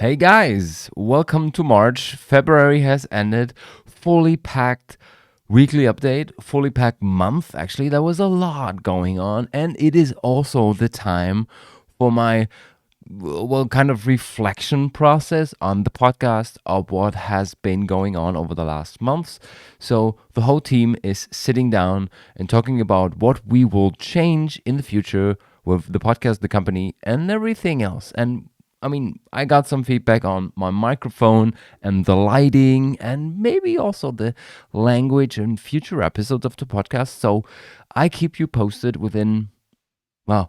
Hey guys, welcome to March. February has ended. Fully packed weekly update, fully packed month. Actually, there was a lot going on, and it is also the time for my kind of reflection process on the podcast of what has been going on over the last months. So the whole team is sitting down and talking about what we will change in the future with the podcast, the company, and everything else. And I got some feedback on my microphone and the lighting and maybe also the language in future episodes of the podcast. So I keep you posted within, the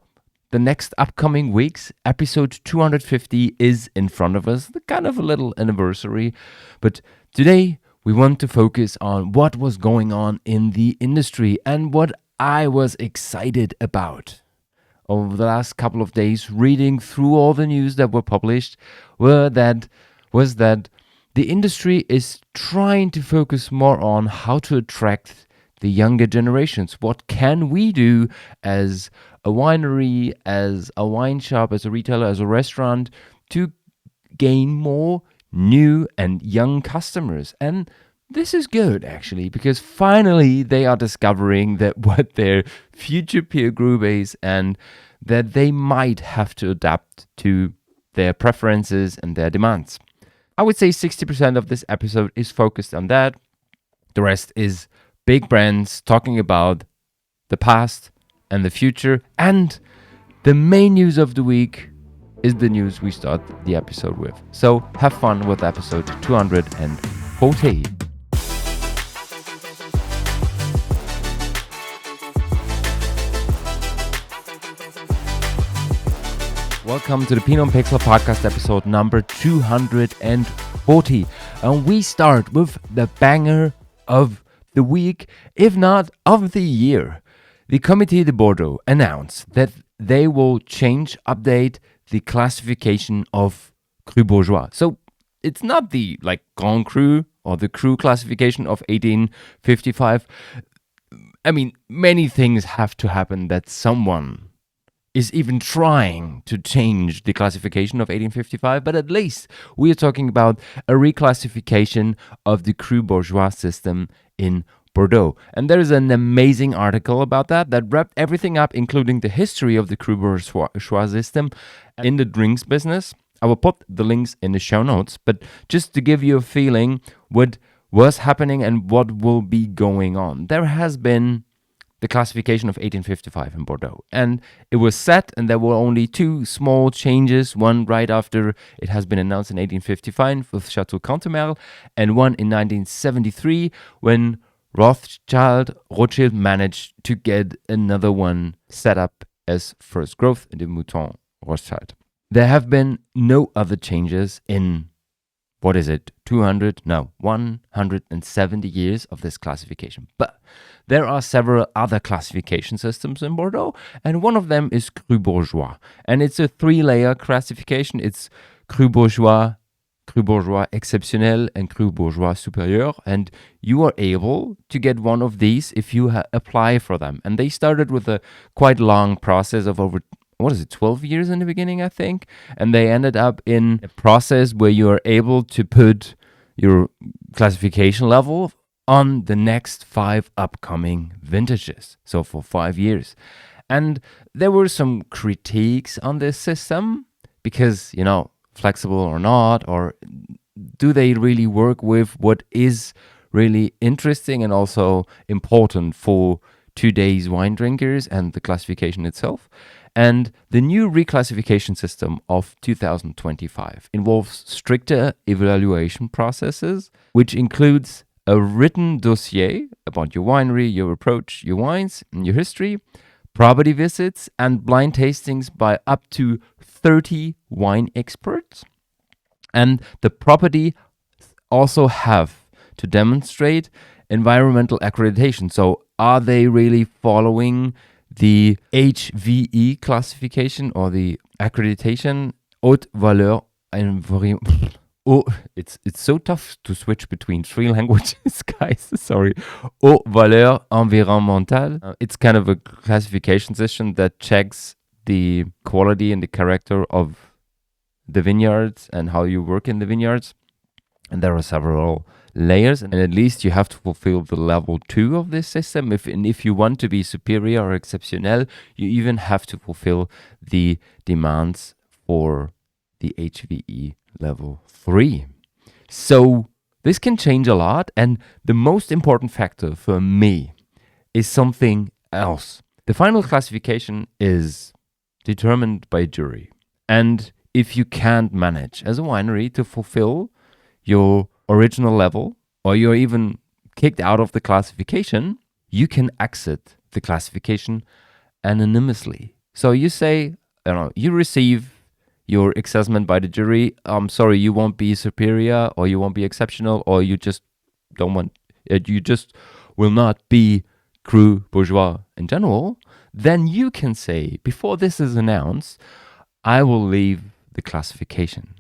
next upcoming weeks. Episode 250 is in front of us, the kind of a little anniversary. But today we want to focus on what was going on in the industry and what I was excited about over the last couple of days, reading through all the news that were published, was that the industry is trying to focus more on how to attract the younger generations. What can we do as a winery, as a wine shop, as a retailer, as a restaurant to gain more new and young customers? And this is good, actually, because finally they are discovering that what their future peer group is and that they might have to adapt to their preferences and their demands. I would say 60% of this episode is focused on that. The rest is big brands talking about the past and the future. And the main news of the week is the news we start the episode with. So have fun with episode 240. Welcome to the Pinot Pixel podcast episode number 240. And we start with the banger of the week, if not of the year. The Comité de Bordeaux announced that they will update the classification of Cru Bourgeois. So it's not the Grand Cru or the Cru classification of 1855. Many things have to happen that someone is even trying to change the classification of 1855, but at least we are talking about a reclassification of the Cru Bourgeois system in Bordeaux. And there is an amazing article about that wrapped everything up, including the history of the Cru Bourgeois system in the drinks business. I will put the links in the show notes, but just to give you a feeling what was happening and what will be going on. There has been the classification of 1855 in Bordeaux. And it was set, and there were only two small changes, one right after it has been announced in 1855 with Chateau Cantemerle, and one in 1973 when Rothschild managed to get another one set up as First Growth in the Mouton Rothschild. There have been no other changes in 170 years of this classification. But there are several other classification systems in Bordeaux, and one of them is Cru Bourgeois. And it's a 3-layer classification. It's Cru Bourgeois Exceptionnel, and Cru Bourgeois Supérieur. And you are able to get one of these if you apply for them. And they started with a quite long process of over 12 years in the beginning, I think. And they ended up in a process where you are able to put your classification level on the next 5 upcoming vintages. So for 5 years. And there were some critiques on this system because, flexible or not, or do they really work with what is really interesting and also important for today's wine drinkers and the classification itself. And the new reclassification system of 2025 involves stricter evaluation processes, which includes a written dossier about your winery, your approach, your wines, and your history, property visits, and blind tastings by up to 30 wine experts. And the property also have to demonstrate environmental accreditation. So are they really following the HVE classification or the accreditation, Haute Valeur Environnementale? Oh, it's so tough to switch between 3 languages, guys. Sorry. Haute Valeur Environnementale. It's kind of a classification system that checks the quality and the character of the vineyards and how you work in the vineyards. And there are several layers, and at least you have to fulfill the level 2 of this system. If you want to be superior or exceptional, you even have to fulfill the demands for the HVE level 3. So this can change a lot, and the most important factor for me is something else. The final classification is determined by jury. And if you can't manage as a winery to fulfill your original level, or you're even kicked out of the classification, you can exit the classification anonymously. So you say, you receive your assessment by the jury. I'm sorry, you won't be superior, or you won't be exceptional, or you just you just will not be Cru Bourgeois in general. Then you can say, before this is announced, I will leave the classification.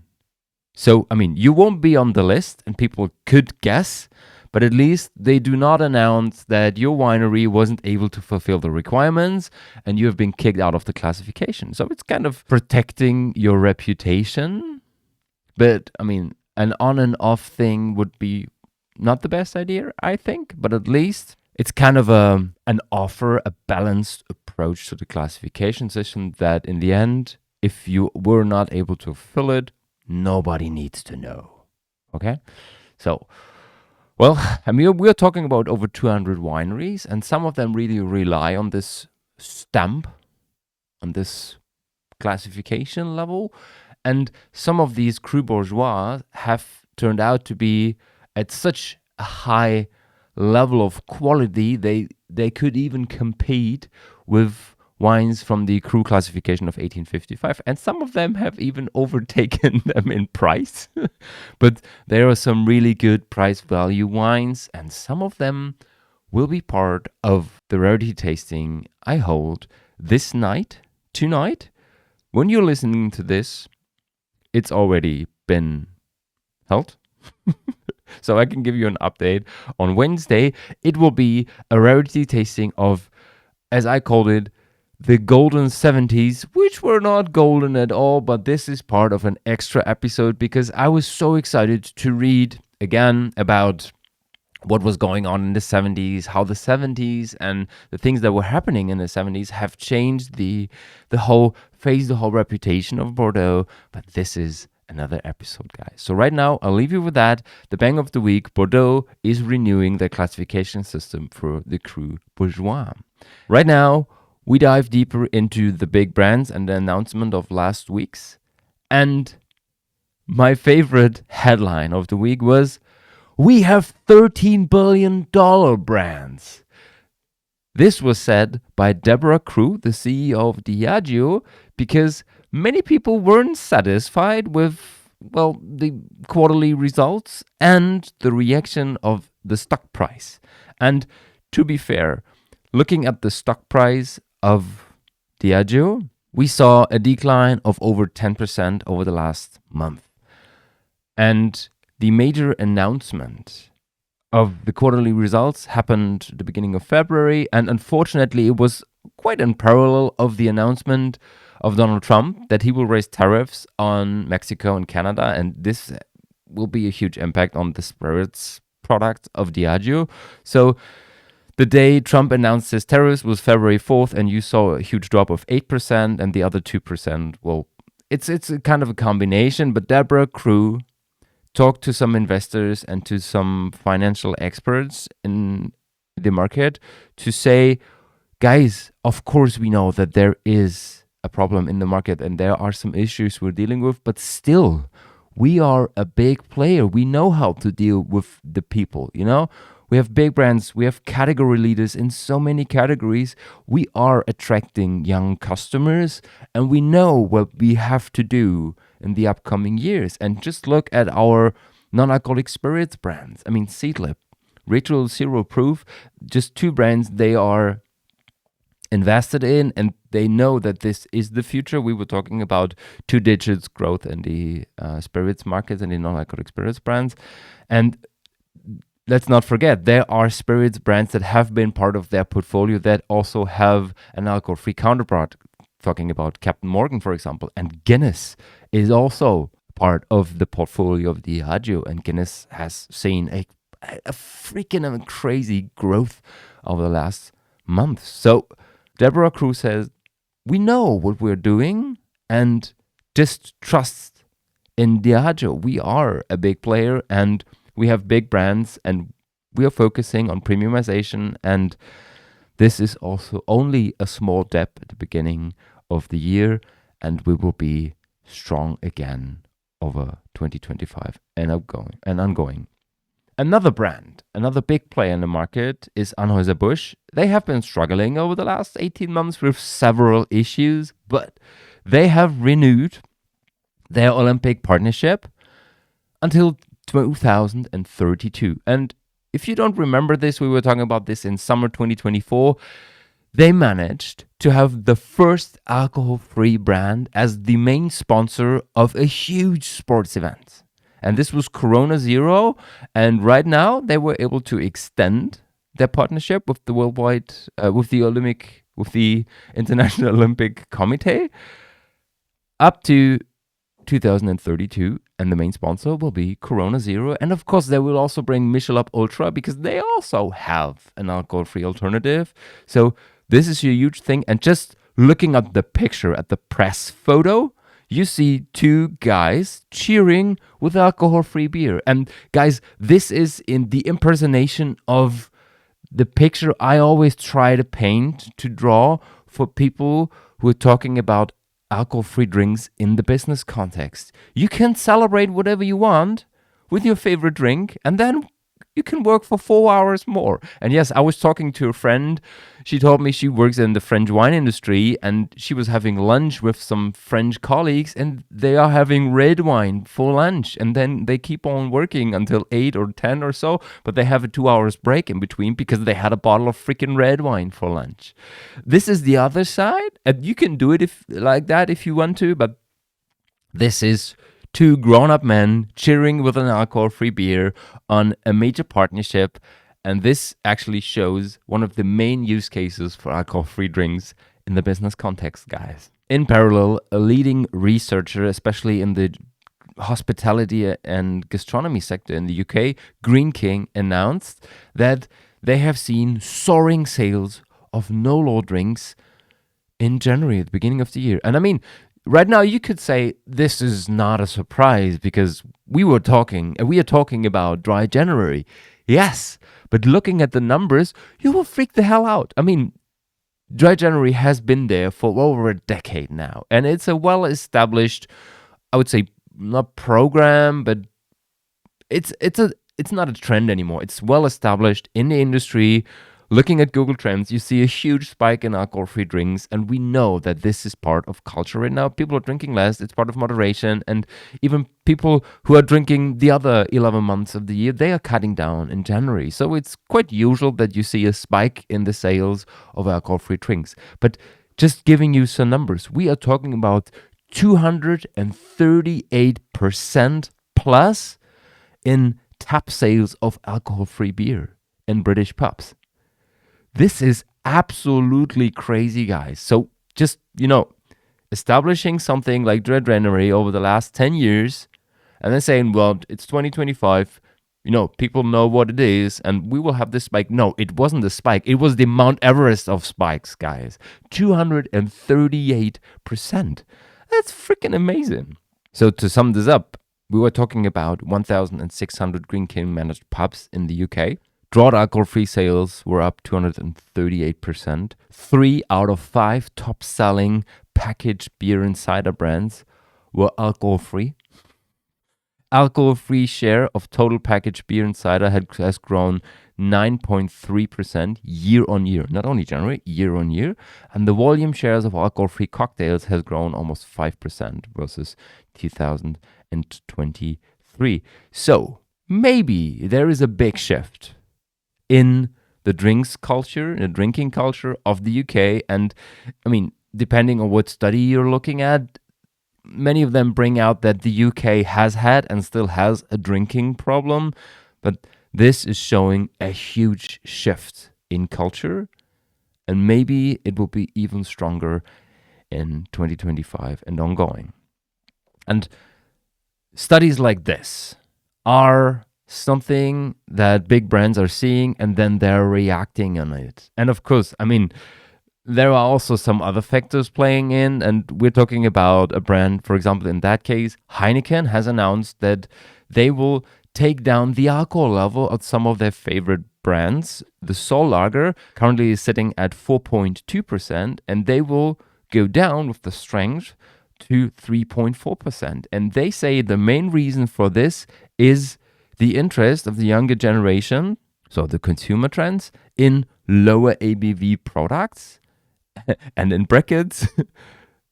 So, you won't be on the list, and people could guess, but at least they do not announce that your winery wasn't able to fulfill the requirements and you have been kicked out of the classification. So it's kind of protecting your reputation. But, an on and off thing would be not the best idea, I think, but at least it's kind of an offer, a balanced approach to the classification system that in the end, if you were not able to fulfill it, nobody needs to know. Okay? So, we're talking about over 200 wineries, and some of them really rely on this stamp, on this classification level. And some of these Cru Bourgeois have turned out to be at such a high level of quality, they could even compete with wines from the Cru classification of 1855, and some of them have even overtaken them in price. But there are some really good price value wines, and some of them will be part of the rarity tasting I hold this night, tonight. When you're listening to this, it's already been held. So I can give you an update. On Wednesday, it will be a rarity tasting of, as I called it, the golden 70s, which were not golden at all, but this is part of an extra episode because I was so excited to read again about what was going on in the 70s, how the 70s and the things that were happening in the 70s have changed the whole face, the whole reputation of Bordeaux. But this is another episode, guys. So right now, I'll leave you with that. The bang of the week, Bordeaux is renewing their classification system for the Cru Bourgeois. Right now, we dive deeper into the big brands and the announcement of last week's. And my favorite headline of the week was, we have $13 billion brands. This was said by Deborah Crew, the CEO of Diageo, because many people weren't satisfied with, the quarterly results and the reaction of the stock price. And to be fair, looking at the stock price of Diageo, we saw a decline of over 10% over the last month. And the major announcement of the quarterly results happened at the beginning of February, and unfortunately it was quite in parallel of the announcement of Donald Trump that he will raise tariffs on Mexico and Canada, and this will be a huge impact on the spirits product of Diageo. So the day Trump announced his tariffs was February 4th, and you saw a huge drop of 8%, and the other 2%, it's a kind of a combination, but Deborah Crew talked to some investors and to some financial experts in the market to say, guys, of course we know that there is a problem in the market and there are some issues we're dealing with, but still, we are a big player. We know how to deal with the people, We have big brands, we have category leaders in so many categories. We are attracting young customers and we know what we have to do in the upcoming years. And just look at our non-alcoholic spirits brands. Seedlip, Ritual Zero Proof, just two brands they are invested in and they know that this is the future. We were talking about 2 digits growth in the spirits markets and the non-alcoholic spirits brands. And let's not forget, there are spirits brands that have been part of their portfolio that also have an alcohol-free counterpart. talking about Captain Morgan, for example. And Guinness is also part of the portfolio of Diageo, and Guinness has seen a freaking crazy growth over the last month. So Deborah Cruz says, we know what we're doing and just trust in Diageo. We are a big player and we have big brands and we are focusing on premiumization, and this is also only a small step at the beginning of the year, and we will be strong again over 2025 and ongoing. Another brand, another big player in the market is Anheuser-Busch. They have been struggling over the last 18 months with several issues, but they have renewed their Olympic partnership until 2032. And if you don't remember this, we were talking about this in summer 2024. They managed to have the first alcohol-free brand as the main sponsor of a huge sports event. And this was Corona Zero. And right now they were able to extend their partnership with the with the International Olympic Committee up to 2032, and the main sponsor will be Corona Zero. And of course, they will also bring Michelob Ultra because they also have an alcohol-free alternative. So this is a huge thing. And just looking at the picture, at the press photo, you see two guys cheering with alcohol-free beer. And guys, this is in the impersonation of the picture I always try to paint, to draw for people who are talking about alcohol-free drinks in the business context. You can celebrate whatever you want with your favorite drink, and then you can work for 4 hours more. And yes, I was talking to a friend. She told me she works in the French wine industry, and she was having lunch with some French colleagues, and they are having red wine for lunch. And then they keep on working until 8 or 10 or so, but they have a 2 hours break in between because they had a bottle of freaking red wine for lunch. This is the other side, and you can do it like that if you want to, but this is two grown-up men cheering with an alcohol-free beer on a major partnership. And this actually shows one of the main use cases for alcohol-free drinks in the business context, guys. In parallel, a leading researcher, especially in the hospitality and gastronomy sector in the UK, Green King, announced that they have seen soaring sales of no-law drinks in January, at the beginning of the year. And I mean, right now, you could say this is not a surprise because we are talking about dry January. Yes, but looking at the numbers, you will freak the hell out. I mean, dry January has been there for over a decade now, and it's a well-established, I would say, not program, but it's not a trend anymore. It's well-established in the industry. Looking at Google Trends, you see a huge spike in alcohol-free drinks, and we know that this is part of culture right now. People are drinking less, it's part of moderation, and even people who are drinking the other 11 months of the year, they are cutting down in January. So it's quite usual that you see a spike in the sales of alcohol-free drinks. But just giving you some numbers, we are talking about 238% plus in tap sales of alcohol-free beer in British pubs. This is absolutely crazy, guys. So just, establishing something like Dry January over the last 10 years and then saying, well, it's 2025, people know what it is and we will have this spike. No, it wasn't the spike. It was the Mount Everest of spikes, guys. 238%. That's freaking amazing. So to sum this up, we were talking about 1,600 Green King managed pubs in the UK. Drought alcohol-free sales were up 238%. 3 out of 5 top-selling packaged beer and cider brands were alcohol-free. Alcohol-free share of total packaged beer and cider has grown 9.3% year on year. Not only January, year on year. And the volume shares of alcohol-free cocktails has grown almost 5% versus 2023. So maybe there is a big shift in the drinks culture, in the drinking culture of the UK. And I mean, depending on what study you're looking at, many of them bring out that the UK has had and still has a drinking problem. But this is showing a huge shift in culture. And maybe it will be even stronger in 2025 and ongoing. And studies like this are something that big brands are seeing and then they're reacting on it. And of course, I mean, there are also some other factors playing in, and we're talking about a brand, for example, in that case, Heineken has announced that they will take down the alcohol level of some of their favorite brands. The Sol Lager currently is sitting at 4.2%, and they will go down with the strength to 3.4%. And they say the main reason for this is the interest of the younger generation, so the consumer trends, in lower ABV products. And in brackets,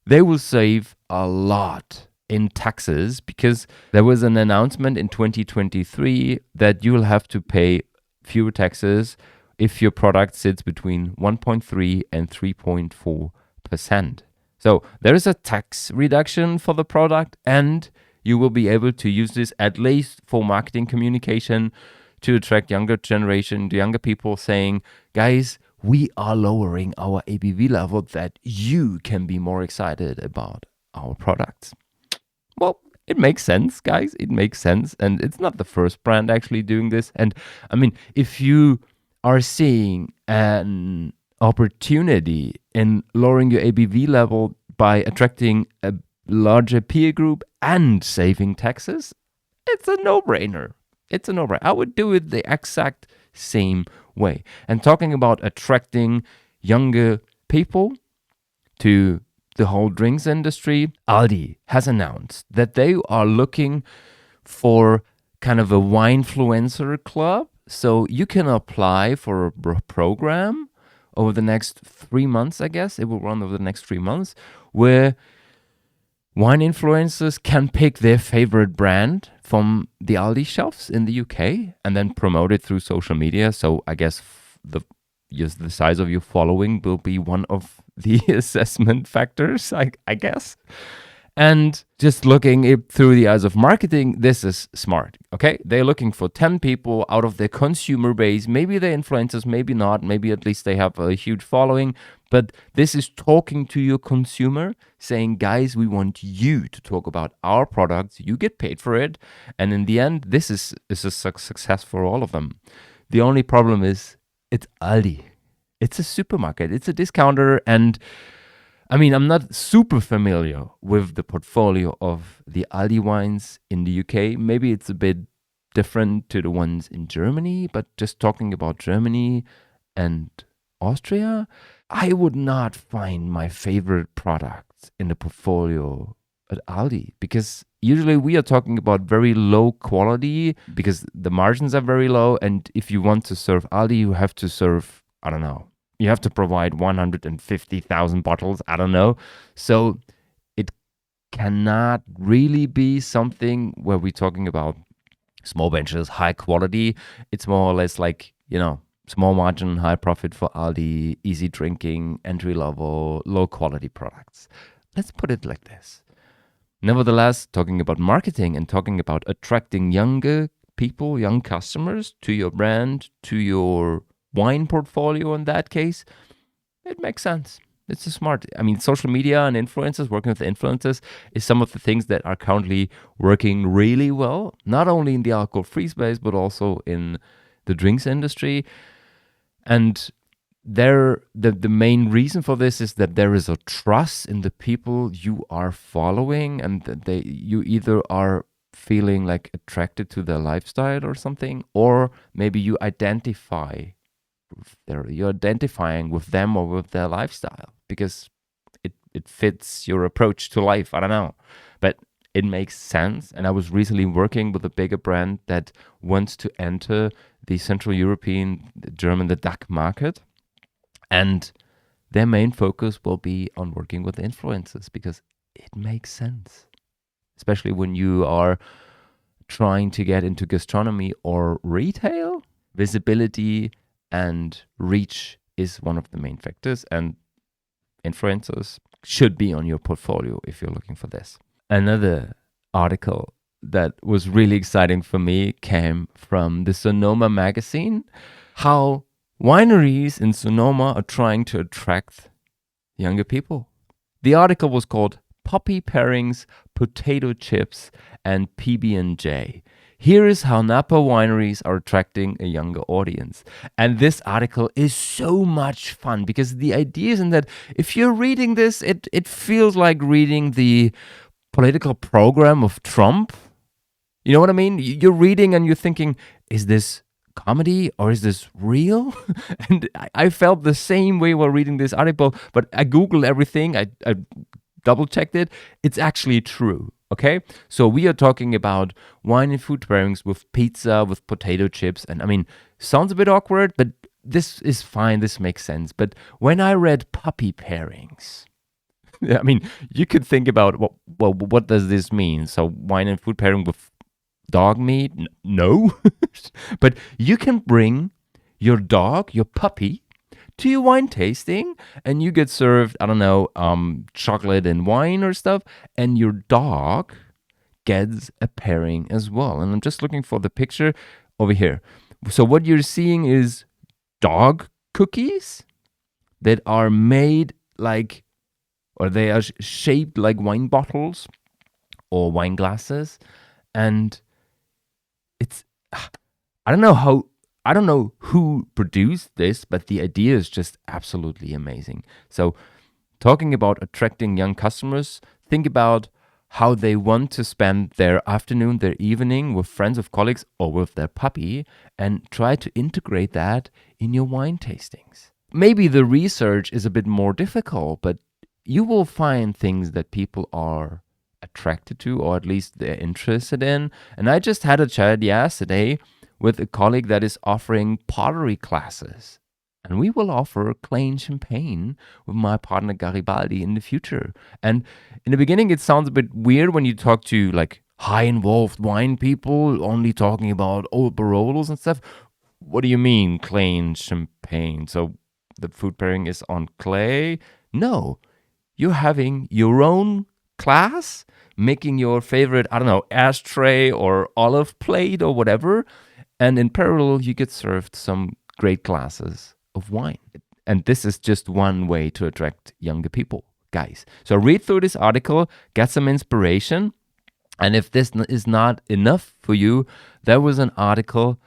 they will save a lot in taxes because there was an announcement in 2023 that you will have to pay fewer taxes if your product sits between 1.3 and 3.4%. So there is a tax reduction for the product, and you will be able to use this at least for marketing communication to attract younger generation, the younger people, saying, guys, we are lowering our ABV level that you can be more excited about our products. Well, it makes sense, guys. It makes sense. And it's not the first brand actually doing this. And I mean, if you are seeing an opportunity in lowering your ABV level by attracting a larger peer group and saving taxes, it's a no-brainer. It's a no-brainer. I would do it the exact same way. And talking about attracting younger people to the whole drinks industry, Aldi has announced that they are looking for kind of a Winefluencer club. So you can apply for a program over the next 3 months, I guess. It will run over the next 3 months, where wine influencers can pick their favorite brand from the Aldi shelves in the UK and then promote it through social media. So I guess the size of your following will be one of the assessment factors, I guess. And just looking it through the eyes of marketing, this is smart, okay? They're looking for 10 people out of their consumer base. Maybe they're influencers, maybe not. Maybe at least they have a huge following. But this is talking to your consumer, saying, guys, we want you to talk about our products. You get paid for it. And in the end, this is a success for all of them. The only problem is it's Aldi. It's a supermarket. It's a discounter. And I mean, I'm not super familiar with the portfolio of the Aldi wines in the UK. Maybe it's a bit different to the ones in Germany, but just talking about Germany and Austria, I would not find my favorite products in the portfolio at Aldi, because usually we are talking about very low quality because the margins are very low. And if you want to serve Aldi, you have to serve, I don't know, you have to provide 150,000 bottles. I don't know. So it cannot really be something where we're talking about small benches, high quality. It's more or less like, small margin, high profit for Aldi, easy drinking, entry level, low quality products. Let's put it like this. Nevertheless, talking about marketing and talking about attracting younger people, young customers to your brand, to your wine portfolio in that case, it makes sense. It's a smart. I mean, social media and influencers, working with influencers is some of the things that are currently working really well, not only in the alcohol-free space, but also in the drinks industry. And the main reason for this is that there is a trust in the people you are following, and that you either are feeling like attracted to their lifestyle or something, or maybe you're identifying with them or with their lifestyle because it fits your approach to life. I don't know, but it makes sense. And I was recently working with a bigger brand that wants to enter the Central European, the German, the DACH market. And their main focus will be on working with influencers because it makes sense, especially when you are trying to get into gastronomy or retail. Visibility and reach is one of the main factors, and influencers should be on your portfolio if you're looking for this. Another article that was really exciting for me came from the Sonoma magazine, how wineries in Sonoma are trying to attract younger people. The article was called Poppy Pairings, Potato Chips, and PB&J. Here is how Napa wineries are attracting a younger audience. And this article is so much fun because the idea is in that if you're reading this, it feels like reading the political program of Trump. You know what I mean? You're reading and you're thinking, is this comedy or is this real? And I felt the same way while reading this article, but I Googled everything. I double checked it. It's actually true. Okay, so we are talking about wine and food pairings with pizza, with potato chips. And I mean, sounds a bit awkward, but this is fine. This makes sense. But when I read puppy pairings, I mean, you could think about, well, what does this mean? So wine and food pairing with dog meat? No. But you can bring your dog, your puppy, to your wine tasting, and you get served, I don't know, chocolate and wine or stuff, and your dog gets a pairing as well. And I'm just looking for the picture over here. So what you're seeing is dog cookies that are made like, or they are shaped like wine bottles or wine glasses. And it's, I don't know who produced this, but the idea is just absolutely amazing. So talking about attracting young customers, think about how they want to spend their afternoon, their evening with friends, with colleagues, or with their puppy, and try to integrate that in your wine tastings. Maybe the research is a bit more difficult, but you will find things that people are attracted to, or at least they're interested in. And I just had a chat yesterday with a colleague that is offering pottery classes. And we will offer Klein Champagne with my partner Garibaldi in the future. And in the beginning, it sounds a bit weird when you talk to like high involved wine people, only talking about old Barolos and stuff. What do you mean, Klein Champagne? So the food pairing is on clay? No, you're having your own class, making your favorite, I don't know, ashtray or olive plate or whatever. And in parallel, you get served some great glasses of wine. And this is just one way to attract younger people, guys. So read through this article, get some inspiration. And if this is not enough for you, there was an article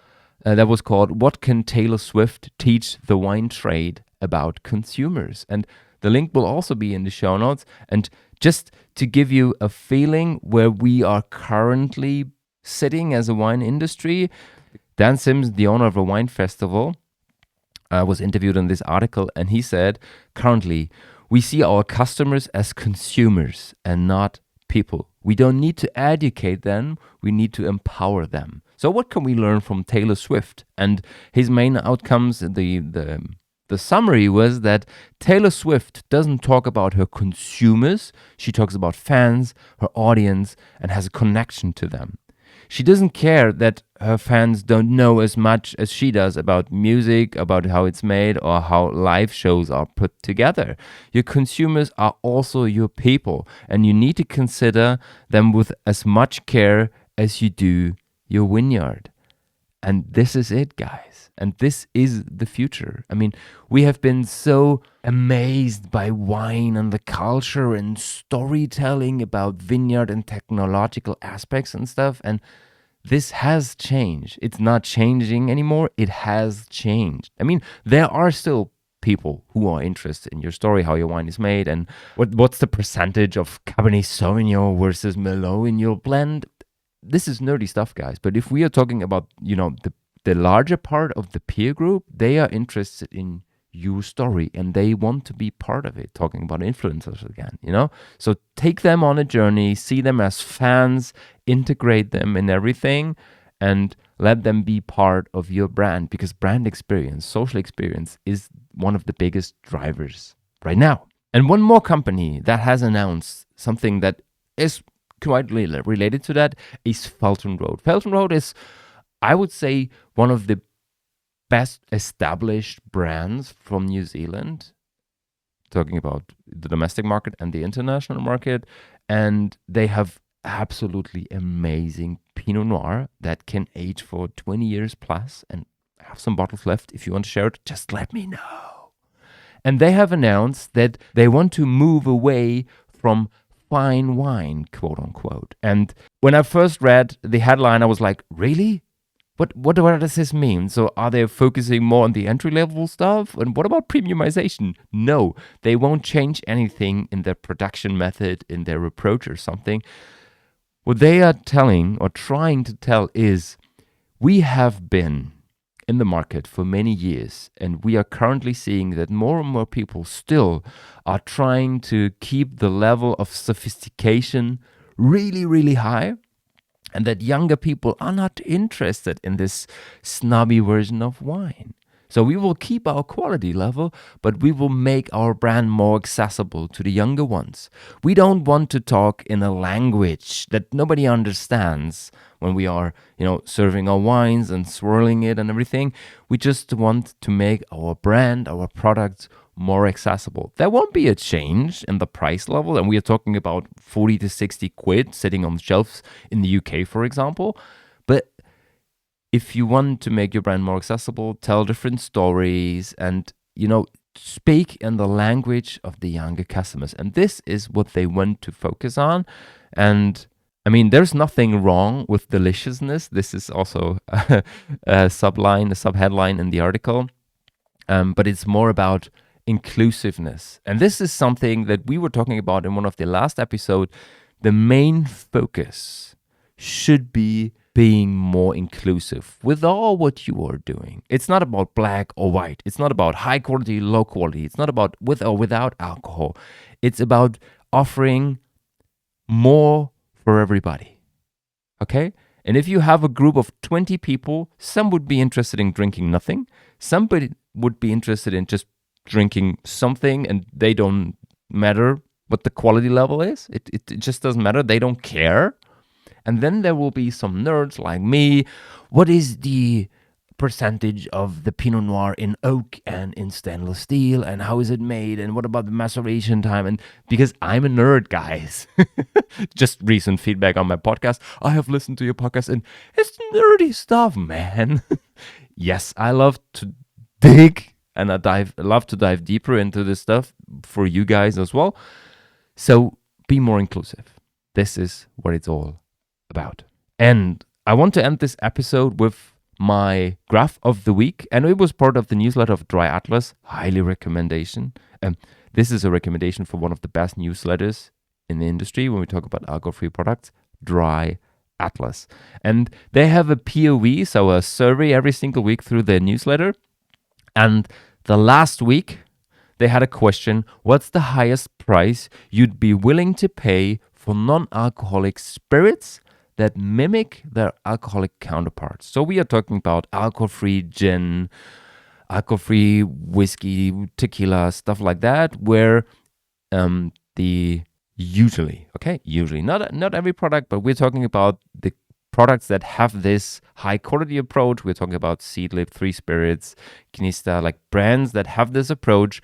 that was called What Can Taylor Swift Teach the Wine Trade About Consumers? And the link will also be in the show notes. And just to give you a feeling where we are currently sitting as a wine industry, Dan Sims, the owner of a wine festival, was interviewed in this article, and he said, currently, we see our customers as consumers and not people. We don't need to educate them, we need to empower them. So what can we learn from Taylor Swift? And his main outcomes, the summary was that Taylor Swift doesn't talk about her consumers, she talks about fans, her audience, and has a connection to them. She doesn't care that her fans don't know as much as she does about music, about how it's made, or how live shows are put together. Your consumers are also your people, and you need to consider them with as much care as you do your vineyard. And this is it, guys. And this is the future. I mean, we have been so amazed by wine and the culture and storytelling about vineyard and technological aspects and stuff. And this has changed. It's not changing anymore. It has changed. I mean, there are still people who are interested in your story, how your wine is made, and what's the percentage of Cabernet Sauvignon versus Merlot in your blend. This is nerdy stuff, guys. But if we are talking about, the larger part of the peer group, they are interested in your story and they want to be part of it. Talking about influencers again, So take them on a journey, see them as fans, integrate them in everything, and let them be part of your brand, because brand experience, social experience is one of the biggest drivers right now. And one more company that has announced something that is quite related to that is Felton Road. Felton Road is, I would say, one of the best established brands from New Zealand, talking about the domestic market and the international market. And they have absolutely amazing Pinot Noir that can age for 20 years plus, and I have some bottles left. If you want to share it, just let me know. And they have announced that they want to move away from fine wine, quote unquote. And when I first read the headline, I was like, really? What does this mean? So are they focusing more on the entry-level stuff? And what about premiumization? No, they won't change anything in their production method, in their approach or something. What they are telling or trying to tell is we have been in the market for many years, and we are currently seeing that more and more people still are trying to keep the level of sophistication really, really high, and that younger people are not interested in this snobby version of wine. So we will keep our quality level, but we will make our brand more accessible to the younger ones. We don't want to talk in a language that nobody understands when we are, serving our wines and swirling it and everything. We just want to make our brand, our products more accessible. There won't be a change in the price level, and we are talking about 40 to 60 quid sitting on the shelves in the UK, for example. But if you want to make your brand more accessible, tell different stories and, speak in the language of the younger customers. And this is what they want to focus on. And I mean, there's nothing wrong with deliciousness. This is also a subheadline in the article. But it's more about inclusiveness. And this is something that we were talking about in one of the last episodes. The main focus should be being more inclusive with all what you are doing. It's not about black or white. It's not about high quality, low quality. It's not about with or without alcohol. It's about offering more for everybody. Okay? And if you have a group of 20 people, some would be interested in drinking nothing. Somebody would be interested in just drinking something, and they don't matter what the quality level is. It just doesn't matter. They don't care. And then there will be some nerds like me. What is the percentage of the Pinot Noir in oak and in stainless steel? And how is it made? And what about the maceration time? And because I'm a nerd, guys. Just recent feedback on my podcast. I have listened to your podcast and it's nerdy stuff, man. Yes, I love to dig and I love to dive deeper into this stuff for you guys as well. So be more inclusive. This is what it's all about. And I want to end this episode with my graph of the week, and it was part of the newsletter of Dry Atlas. Highly recommendation. This is a recommendation for one of the best newsletters in the industry when we talk about alcohol-free products, Dry Atlas. And they have a POV, so a survey every single week through their newsletter. And the last week, they had a question: what's the highest price you'd be willing to pay for non-alcoholic spirits that mimic their alcoholic counterparts? So we are talking about alcohol-free gin, alcohol-free whiskey, tequila, stuff like that, where usually, not every product, but we're talking about the products that have this high quality approach. We're talking about Seedlip, Three Spirits, Kinista, like brands that have this approach.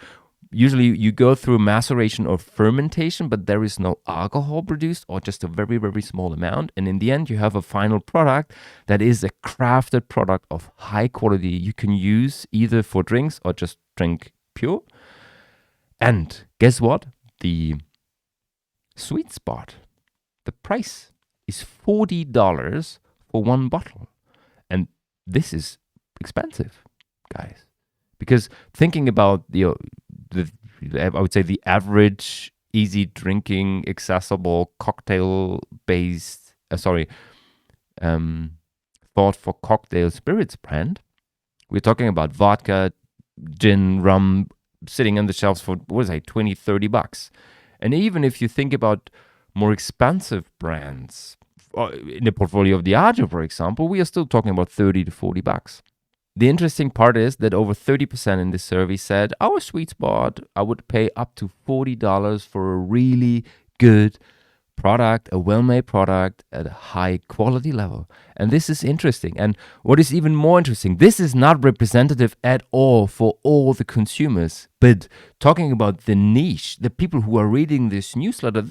Usually you go through maceration or fermentation, but there is no alcohol produced or just a very, very small amount. And in the end, you have a final product that is a crafted product of high quality you can use either for drinks or just drink pure. And guess what? The sweet spot, the price is $40 for one bottle. And this is expensive, guys. Because thinking about I would say the average easy drinking, accessible cocktail-based, thought for cocktail spirits brand, we're talking about vodka, gin, rum, sitting on the shelves for, $20-$30. And even if you think about more expensive brands, in the portfolio of Diageo, for example, we are still talking about $30 to $40. The interesting part is that over 30% in this survey said, our sweet spot, I would pay up to $40 for a really good product, a well-made product at a high quality level. And this is interesting. And what is even more interesting, this is not representative at all for all the consumers. But talking about the niche, the people who are reading this newsletter,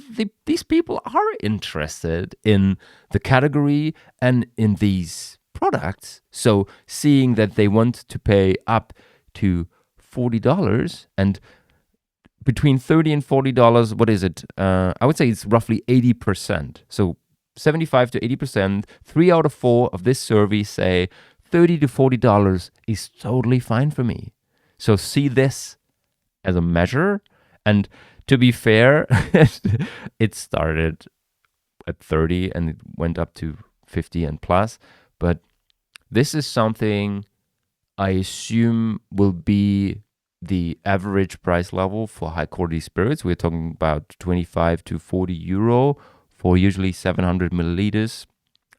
these people are interested in the category and in these products. So seeing that they want to pay up to $40 and between $30 and $40. What is it? I would say it's roughly 80%. So 75 to 80%, 3 out of 4 of this survey say $30 to $40 is totally fine for me. So see this as a measure. And to be fair, it started at 30 and it went up to 50 and plus. But this is something I assume will be the average price level for high quality spirits. We're talking about 25 to 40 euro for usually 700 milliliters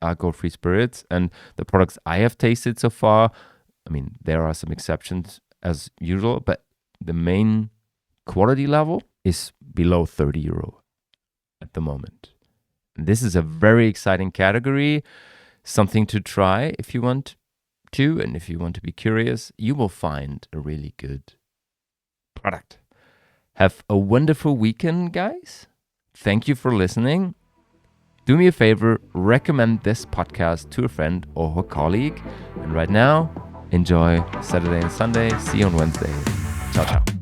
alcohol-free spirits. And the products I have tasted so far, I mean, there are some exceptions as usual, but the main quality level is below 30 euro at the moment. This is a very exciting category, something to try if you want to, and if you want to be curious, you will find a really good product. Have a wonderful weekend, guys. Thank you for listening. Do me a favor, recommend this podcast to a friend or a colleague. And right now, enjoy Saturday and Sunday. See you on Wednesday. Ciao, ciao.